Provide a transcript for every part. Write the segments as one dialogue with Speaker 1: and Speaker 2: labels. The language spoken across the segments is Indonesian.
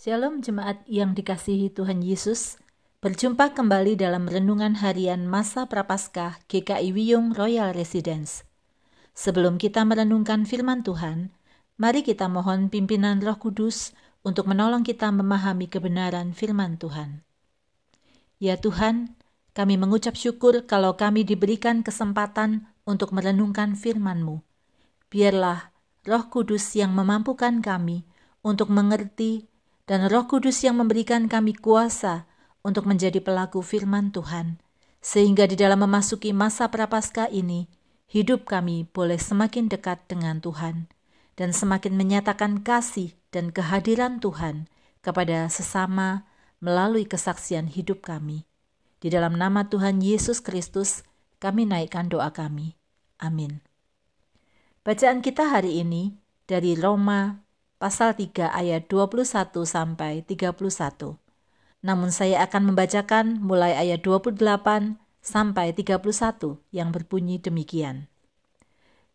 Speaker 1: Shalom jemaat yang dikasihi Tuhan Yesus. Berjumpa kembali dalam renungan harian masa Prapaskah GKI Wiyung Royal Residence. Sebelum kita merenungkan firman Tuhan, mari kita mohon pimpinan Roh Kudus untuk menolong kita memahami kebenaran firman Tuhan. Ya Tuhan, kami mengucap syukur kalau kami diberikan kesempatan untuk merenungkan firman-Mu. Biarlah Roh Kudus yang memampukan kami untuk mengerti dan Roh Kudus yang memberikan kami kuasa untuk menjadi pelaku firman Tuhan, sehingga di dalam memasuki masa Prapaskah ini, hidup kami boleh semakin dekat dengan Tuhan, dan semakin menyatakan kasih dan kehadiran Tuhan kepada sesama melalui kesaksian hidup kami. Di dalam nama Tuhan Yesus Kristus, kami naikkan doa kami. Amin. Bacaan kita hari ini dari Roma Pasal 3 ayat 21 sampai 31. Namun saya akan membacakan mulai ayat 28 sampai 31 yang berbunyi demikian.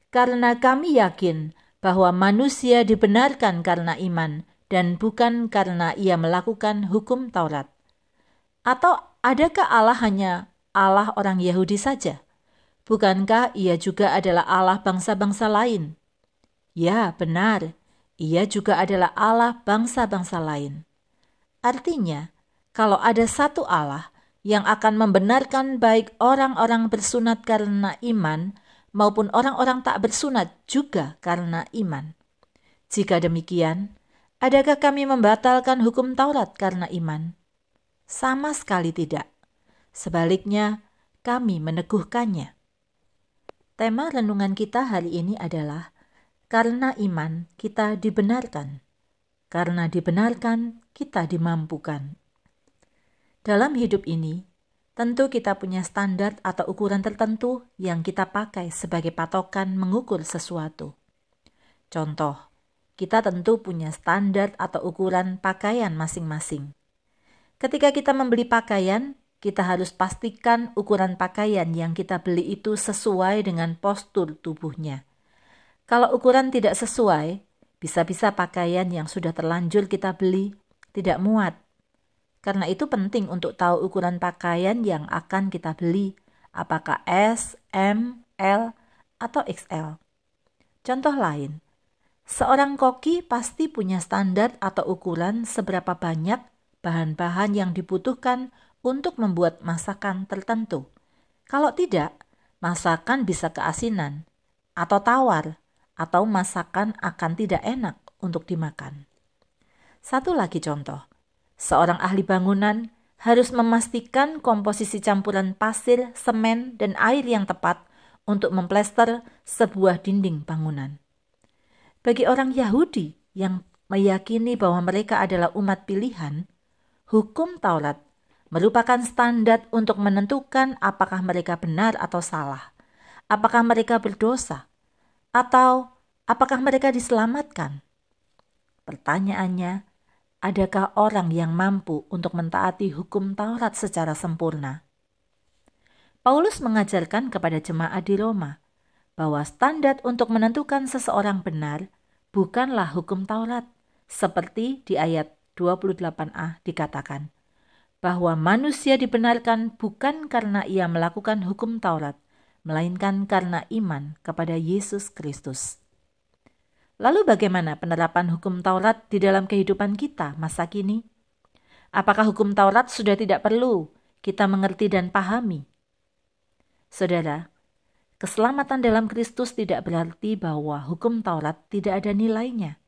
Speaker 1: Karena kami yakin bahwa manusia dibenarkan karena iman dan bukan karena ia melakukan hukum Taurat. Atau adakah Allah hanya Allah orang Yahudi saja? Bukankah ia juga adalah Allah bangsa-bangsa lain? Ya, benar. Ia juga adalah Allah bangsa-bangsa lain. Artinya, kalau ada satu Allah yang akan membenarkan baik orang-orang bersunat karena iman maupun orang-orang tak bersunat juga karena iman. Jika demikian, adakah kami membatalkan hukum Taurat karena iman? Sama sekali tidak. Sebaliknya, kami meneguhkannya. Tema renungan kita hari ini adalah karena iman kita dibenarkan. Karena dibenarkan kita dimampukan. Dalam hidup ini, tentu kita punya standar atau ukuran tertentu yang kita pakai sebagai patokan mengukur sesuatu. Contoh, kita tentu punya standar atau ukuran pakaian masing-masing. Ketika kita membeli pakaian, kita harus pastikan ukuran pakaian yang kita beli itu sesuai dengan postur tubuhnya. Kalau ukuran tidak sesuai, bisa-bisa pakaian yang sudah terlanjur kita beli tidak muat. Karena itu penting untuk tahu ukuran pakaian yang akan kita beli, apakah S, M, L, atau XL. Contoh lain, seorang koki pasti punya standar atau ukuran seberapa banyak bahan-bahan yang dibutuhkan untuk membuat masakan tertentu. Kalau tidak, masakan bisa keasinan atau tawar, atau masakan akan tidak enak untuk dimakan. Satu lagi contoh, seorang ahli bangunan harus memastikan komposisi campuran pasir, semen, dan air yang tepat untuk memplester sebuah dinding bangunan. Bagi orang Yahudi yang meyakini bahwa mereka adalah umat pilihan, hukum Taurat merupakan standar untuk menentukan apakah mereka benar atau salah, apakah mereka berdosa, atau apakah mereka diselamatkan? Pertanyaannya, adakah orang yang mampu untuk mentaati hukum Taurat secara sempurna? Paulus mengajarkan kepada jemaat di Roma bahwa standar untuk menentukan seseorang benar bukanlah hukum Taurat, seperti di ayat 28a dikatakan, bahwa manusia dibenarkan bukan karena ia melakukan hukum Taurat, melainkan karena iman kepada Yesus Kristus. Lalu bagaimana penerapan hukum Taurat di dalam kehidupan kita masa kini? Apakah hukum Taurat sudah tidak perlu kita mengerti dan pahami? Saudara, keselamatan dalam Kristus tidak berarti bahwa hukum Taurat tidak ada nilainya.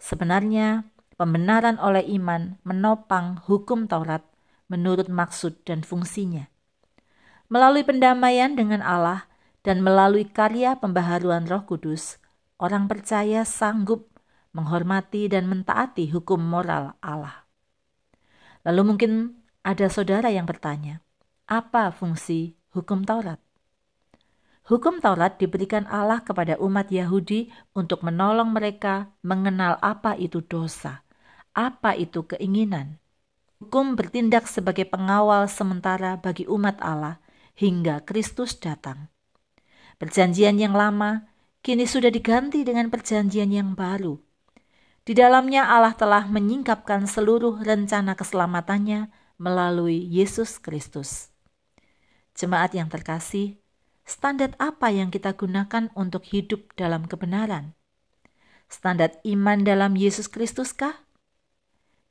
Speaker 1: Sebenarnya, pembenaran oleh iman menopang hukum Taurat menurut maksud dan fungsinya. Melalui pendamaian dengan Allah dan melalui karya pembaharuan Roh Kudus, orang percaya sanggup menghormati dan mentaati hukum moral Allah. Lalu mungkin ada saudara yang bertanya, apa fungsi hukum Taurat? Hukum Taurat diberikan Allah kepada umat Yahudi untuk menolong mereka mengenal apa itu dosa, apa itu keinginan. Hukum bertindak sebagai pengawal sementara bagi umat Allah hingga Kristus datang. Perjanjian yang lama kini sudah diganti dengan perjanjian yang baru. Di dalamnya Allah telah menyingkapkan seluruh rencana keselamatannya melalui Yesus Kristus. Jemaat yang terkasih, standar apa yang kita gunakan untuk hidup dalam kebenaran? Standar iman dalam Yesus Kristus kah?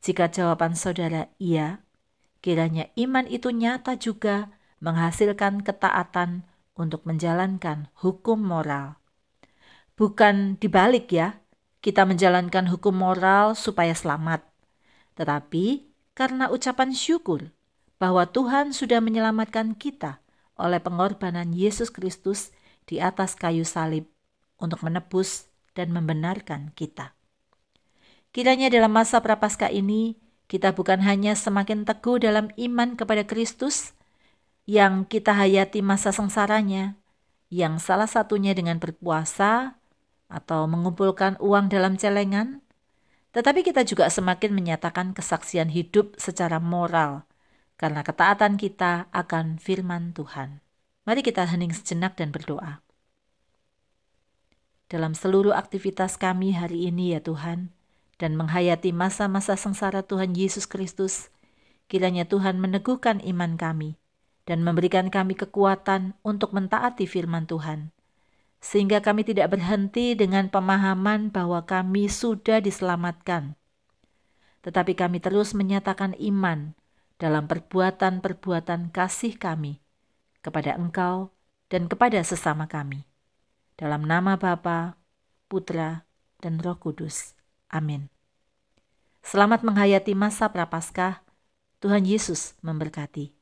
Speaker 1: Jika jawaban saudara iya, kiranya iman itu nyata juga menghasilkan ketaatan untuk menjalankan hukum moral. Bukan dibalik ya, kita menjalankan hukum moral supaya selamat. Tetapi karena ucapan syukur bahwa Tuhan sudah menyelamatkan kita oleh pengorbanan Yesus Kristus di atas kayu salib untuk menebus dan membenarkan kita. Kiranya dalam masa Prapaskah ini, kita bukan hanya semakin teguh dalam iman kepada Kristus, yang kita hayati masa sengsaranya, yang salah satunya dengan berpuasa atau mengumpulkan uang dalam celengan, tetapi kita juga semakin menyatakan kesaksian hidup secara moral karena ketaatan kita akan firman Tuhan. Mari kita hening sejenak dan berdoa. Dalam seluruh aktivitas kami hari ini ya Tuhan, dan menghayati masa-masa sengsara Tuhan Yesus Kristus, kiranya Tuhan meneguhkan iman kami dan memberikan kami kekuatan untuk mentaati firman Tuhan, sehingga kami tidak berhenti dengan pemahaman bahwa kami sudah diselamatkan, tetapi kami terus menyatakan iman dalam perbuatan-perbuatan kasih kami kepada Engkau dan kepada sesama kami. Dalam nama Bapa, Putra, dan Roh Kudus. Amin. Selamat menghayati masa Prapaskah. Tuhan Yesus memberkati.